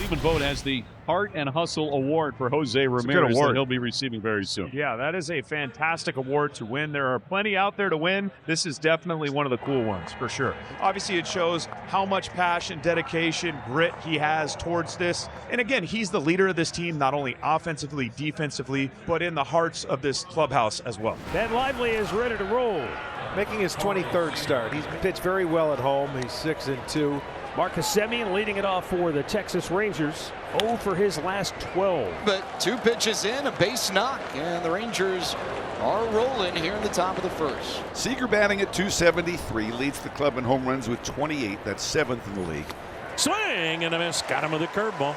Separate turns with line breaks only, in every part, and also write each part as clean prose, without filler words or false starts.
Stephen Vogt has the Heart and Hustle Award for Jose Ramirez that he'll be receiving very soon.
Yeah, that is a fantastic award to win. There are plenty out there to win. This is definitely one of the cool ones, for sure. Obviously, it shows how much passion, dedication, grit he has towards this. And again, he's the leader of this team, not only offensively, defensively, but in the hearts of this clubhouse as well.
Ben Lively is ready to roll.
Making his 23rd start. He's pitched very well at home. He's 6-2.
Marcus Semien leading it off for the Texas Rangers. 0 for his last 12.
But 2 pitches in, a base knock, and the Rangers are rolling here in the top of the first.
Seager batting at .273, leads the club in home runs with 28. That's 7th in the league.
Swing and a miss. Got him with a curveball.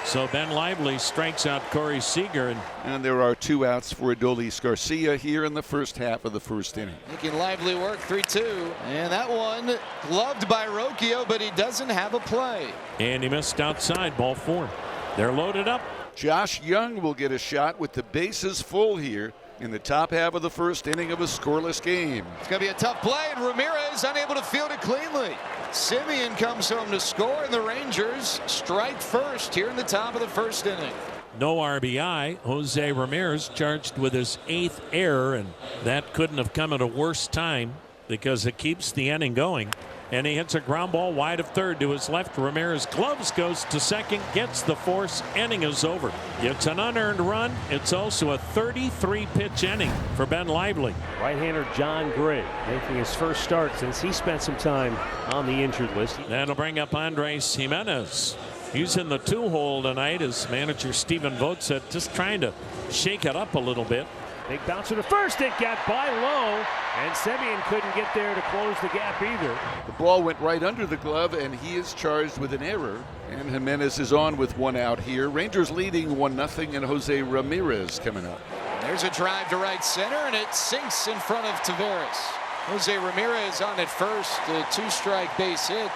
So Ben Lively strikes out Corey Seager.
And there are 2 outs for Adolis Garcia here in the first half of the first inning.
Making Lively work, 3-2. And that one gloved by Rocchio, but he doesn't have a play.
And he missed outside, ball 4. They're loaded up.
Josh Young will get a shot with the bases full here in the top half of the first inning of a scoreless game.
It's going to be a tough play, and Ramirez unable to field it cleanly. Semien comes home to score, and the Rangers strike first here in the top of the first inning.
No RBI. Jose Ramirez charged with his 8th error, and that couldn't have come at a worse time because it keeps the inning going. And he hits a ground ball wide of third to his left. Ramirez gloves, goes to second, gets the force. Inning is over. It's an unearned run. It's also a 33-pitch inning for Ben Lively.
Right-hander John Gray making his first start since he spent some time on the injured list.
That'll bring up Andres Jimenez. He's in the 2-hole tonight, as manager Stephen Vogt said, just trying to shake it up a little bit.
Big bouncer to first. It got by low, and Semien couldn't get there to close the gap either.
The ball went right under the glove, and he is charged with an error. And Jimenez is on with 1 out here. Rangers leading 1-0, and Jose Ramirez coming up.
There's a drive to right center, and it sinks in front of Taveras. Jose Ramirez on at first, a 2-strike base hit.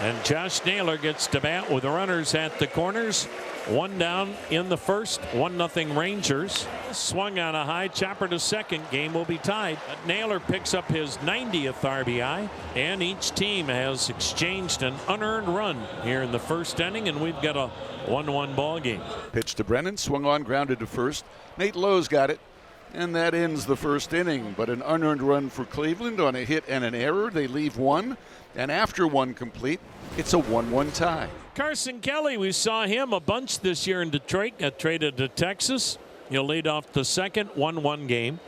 And Josh Naylor gets to bat with runners at the corners. 1 down in the first. 1-0 Rangers. Swung on a high chopper to second. Game will be tied. Naylor picks up his 90th RBI, and each team has exchanged an unearned run here in the first inning, and we've got a 1-1 ball game.
Pitch to Brennan, swung on, grounded to first. Nate Lowe's got it, and that ends the first inning. But an unearned run for Cleveland on a hit and an error. They leave 1, and after 1 complete, it's a 1-1 tie.
Carson Kelly, we saw him a bunch this year in Detroit. Got traded to Texas. He'll lead off the second 1-1 game.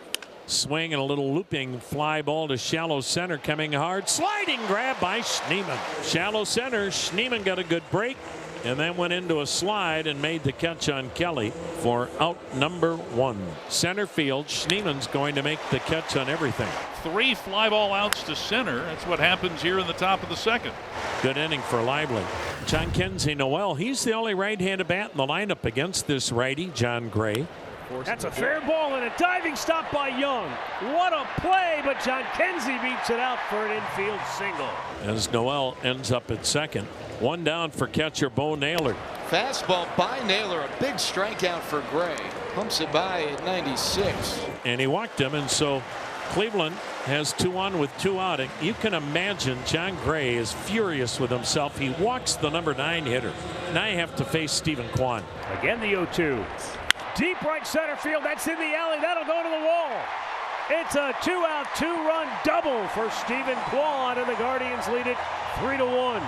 Swing and a little looping fly ball to shallow center, coming hard. Sliding grab by Schneemann. Shallow center. Schneemann got a good break and then went into a slide and made the catch on Kelly for out number 1. Center field. Schneemann's going to make the catch on everything.
3 fly ball outs to center. That's what happens here in the top of the second.
Good inning for Lively. John Kenzie Noel, he's the only right-handed bat in the lineup against this righty, John Gray.
That's a fair ball and a diving stop by Young. What a play, but John Kenzie beats it out for an infield single.
As Noel ends up at second. 1 down for catcher Bo Naylor.
Fastball by Naylor, a big strikeout for Gray. Pumps it by at 96.
And he walked him, and so Cleveland has 2 on with 2 out. You can imagine John Gray is furious with himself. He walks the number 9 hitter. Now you have to face Stephen Kwan.
Again the 0-2. Deep right center field. That's in the alley. That'll go to the wall. It's a 2-out, 2-run double for Stephen Kwan, and the Guardians lead it 3-1.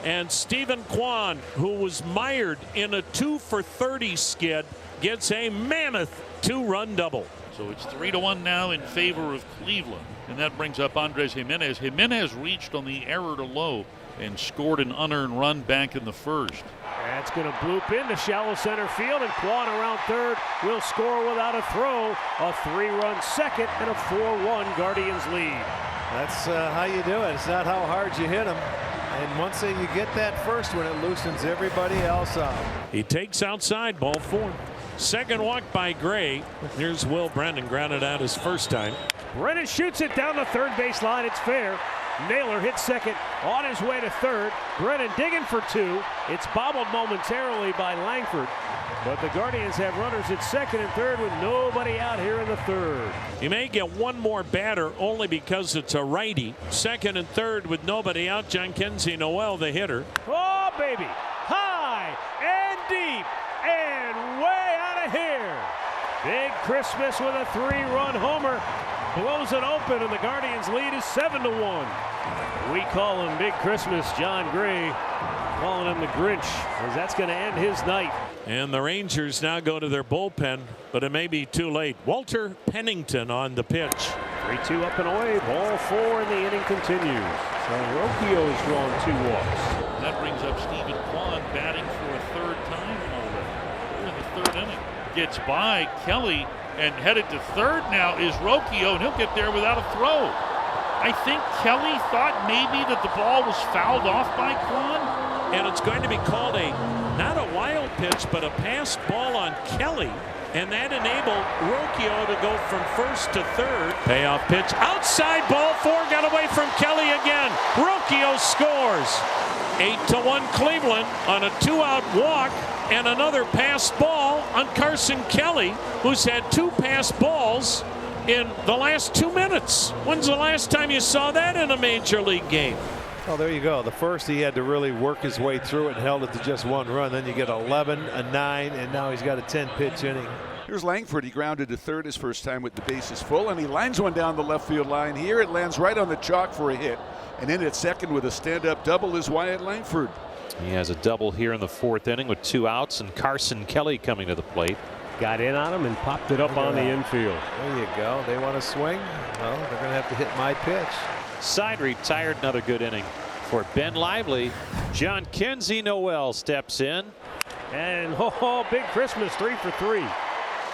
And Stephen Kwan, who was mired in a 2-for-30 skid, gets a mammoth 2-run double.
So it's 3-1 now in favor of Cleveland. And that brings up Andres Jimenez. Jimenez reached on the error to Lowe and scored an unearned run back in the first.
That's going to bloop into shallow center field, and Kwan around third will score without a throw. A 3-run second and a 4-1 Guardians lead.
That's how you do it. It's not how hard you hit them. And once you get that first one, it loosens everybody else up.
He takes outside, ball 4. Second walk by Gray. Here's Will Brennan, grounded out his first time.
Brennan shoots it down the third base line. It's fair. Naylor hits second, on his way to third. Brennan digging for 2. It's bobbled momentarily by Langford. But the Guardians have runners at second and third with nobody out here in the third.
You may get one more batter only because it's a righty. Second and third with nobody out. John Kenzie Noel, the hitter.
Oh, baby. High deep and way out of here. Big Christmas with a 3-run homer blows it open, and the Guardians lead is 7-1. We call him Big Christmas. John Gray calling him the Grinch, as that's going to end his night.
And the Rangers now go to their bullpen, but it may be too late. Walter Pennington on the pitch.
3-2 up and away. Ball 4, and the inning continues. So Rocchio's drawn 2 walks.
That brings up Stephen Kwan batting for a 3rd time already. We're in the 3rd inning. Gets by Kelly and headed to 3rd now is Rocchio, and he'll get there without a throw. I think Kelly thought maybe that the ball was fouled off by Kwan.
And it's going to be called not a wild pitch, but a passed ball on Kelly. And that enabled Rocchio to go from 1st to 3rd. Payoff pitch outside, ball 4, got away from Kelly again. Rocchio scores. 8-1 Cleveland on a 2-out walk and another passed ball on Carson Kelly, who's had 2 passed balls in the last 2 minutes. When's the last time you saw that in a major league game?
Oh, there you go. The first he had to really work his way through it and held it to just 1 run. Then you get 11, a 9, and now he's got a 10-pitch inning.
Here's Langford. He grounded to 3rd his first time with the bases full, and he lines one down the left field line here. It lands right on the chalk for a hit. And in at 2nd with a stand-up double is Wyatt Langford.
He has a double here in the 4th inning with 2 outs, and Carson Kelly coming to the plate.
Got in on him and popped it up on the infield.
There you go. They want to swing. Well, they're going to have to hit my pitch.
Side retired. Another good inning for Ben Lively. John Kinsey Noel steps in.
And Big Christmas, 3 for 3.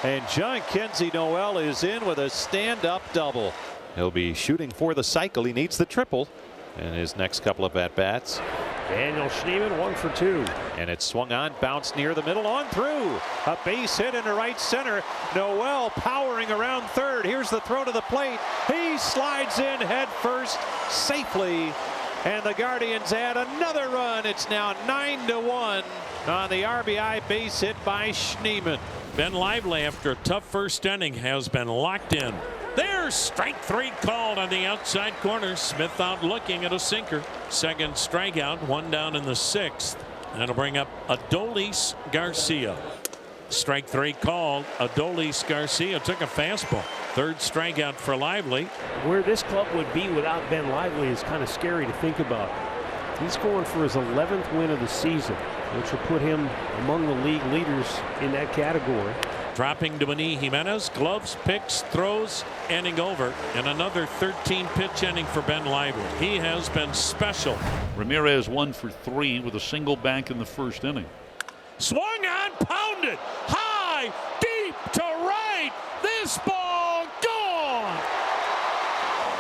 And John Kinsey Noel is in with a stand-up double. He'll be shooting for the cycle. He needs the triple in his next couple of at-bats.
Daniel Schneemann, 1 for 2.
And it's swung on, bounced near the middle, on through. A base hit into right center. Noel powering around 3rd. Here's the throw to the plate. He slides in head first safely. And the Guardians add another run. It's now 9-1 on the RBI base hit by Schneemann.
Ben Lively, after a tough first inning, has been locked in. There's strike 3 called on the outside corner. Smith out looking at a sinker. 2nd strikeout, 1 down in the 6th. That'll bring up Adolis Garcia. Strike 3 called. Adolis Garcia took a fastball. 3rd strikeout for Lively.
Where this club would be without Ben Lively is kind of scary to think about. He's going for his 11th win of the season, which will put him among the league leaders in that category.
Dropping to Manny Jimenez, gloves, picks, throws, inning over, and another 13-pitch inning for Ben Lively. He has been special.
Ramirez 1 for 3 with a single back in the 1st inning.
Swung on, pounded, high, deep to right. This ball gone.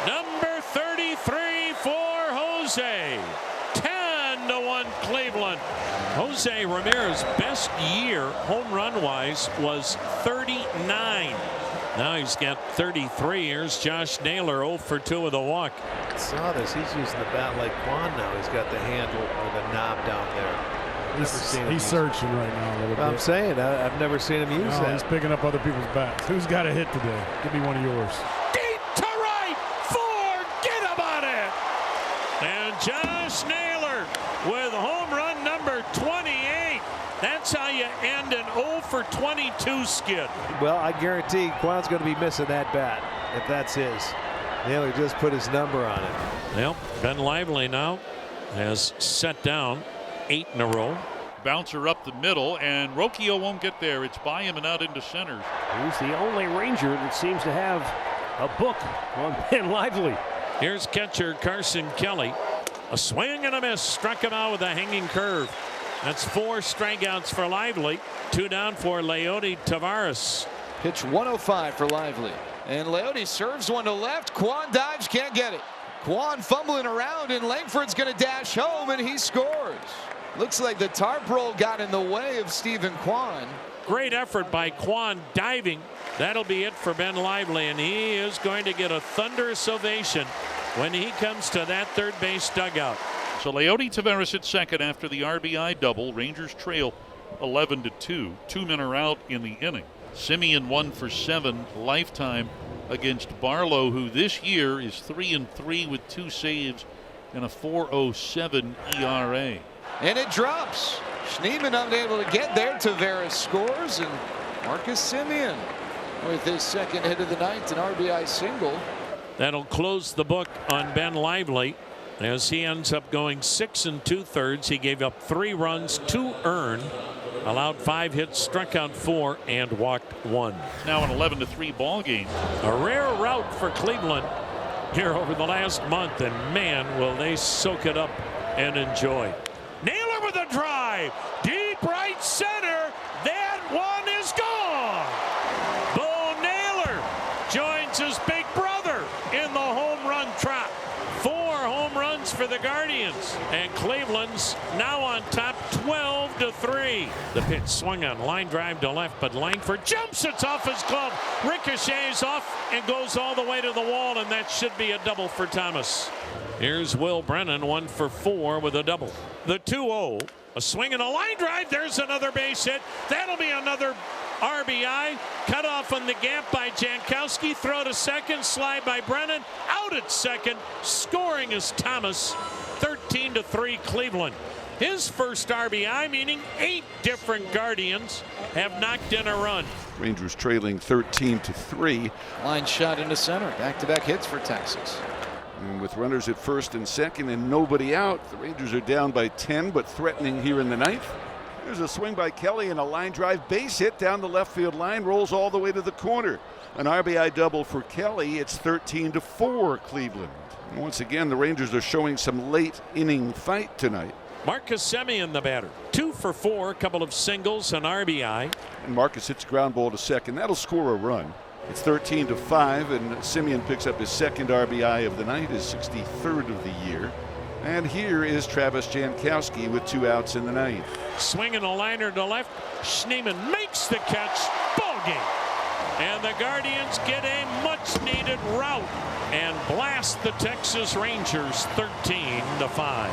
Number 33 for Jose. 10-1 Cleveland. Jose Ramirez's best year home run wise was 39. Now he's got 33. Here's Josh Naylor 0 for 2 with a walk.
I saw this. He's using the bat like Kwan now. He's got the handle or the knob down there.
He's searching right now a little bit.
I'm saying I've never seen him use that.
He's picking up other people's bats. Who's got a hit today? Give me one of yours.
Deep to right. Forget about it. And Josh Naylor with home run number 28. That's how you end an 0 for 22 skid.
Well, I guarantee Kwan's going to be missing that bat if that's his. Naylor just put his number on it.
Well, Ben Lively now has set down 8 in a row.
Bouncer up the middle, and Rocchio won't get there. It's by him and out into center.
He's the only Ranger that seems to have a book on Ben Lively.
Here's catcher Carson Kelly. A swing and a miss. Struck him out with a hanging curve. That's 4 strikeouts for Lively. 2 down for Leody Taveras.
Pitch 105 for Lively. And Leody serves one to left. Kwan dives, can't get it. Kwan fumbling around, and Langford's going to dash home, and he scores. Looks like the tarp roll got in the way of Stephen Kwan.
Great effort by Kwan diving. That'll be it for Ben Lively, and he is going to get a thunderous ovation when he comes to that 3rd base dugout.
So Leody Taveras at second after the RBI double. Rangers trail 11-2. 2 men are out in the inning. Simeon 1 for 7 lifetime against Barlow, who this year is 3-3 with 2 saves and a 4.07 ERA.
And it drops. Schneemann unable to get there. Tavares scores, and Marcus Semien with his second hit of the night, an RBI single.
That'll close the book on Ben Lively as he ends up going 6 2/3. He gave up 3 runs, 2 earned, allowed 5 hits, struck out 4, and walked 1.
Now an 11-3 ball game.
A rare rout for Cleveland here over the last month, and man, will they soak it up and enjoy. Naylor with a drive, deep right center. That one is gone. Bo Naylor joins his big brother in the home run trap. 4 home runs for the Guardians, and Cleveland's now on top 12-3. The pitch swung on, line drive to left, but Langford jumps, it's off his glove, ricochets off and goes all the way to the wall, and that should be a double for Thomas. Here's Will Brennan, 1 for 4 with a double. The 2-0, a swing and a line drive. There's another base hit. That'll be another RBI. Cut off on the gap by Jankowski. Throw to second. Slide by Brennan. Out at second. Scoring is Thomas. 13-3 Cleveland. His first RBI, meaning 8 different Guardians have knocked in a run.
Rangers trailing 13-3.
Line shot into center. Back-to-back hits for Texas.
And with runners at first and second and nobody out, the Rangers are down by 10, but threatening here in the ninth. There's a swing by Kelly and a line drive base hit down the left field line, rolls all the way to the corner. An RBI double for Kelly. It's 13-4 Cleveland. And once again, the Rangers are showing some late inning fight tonight.
Marcus Semien, the batter, 2 for 4, a couple of singles, an RBI.
And Marcus hits ground ball to second. That'll score a run. It's 13-5, and Semien picks up his second RBI of the night, his 63rd of the year. And here is Travis Jankowski with 2 outs in the ninth.
Swinging a liner to left. Schneemann makes the catch. Ball game. And the Guardians get a much-needed rout and blast the Texas Rangers 13-5.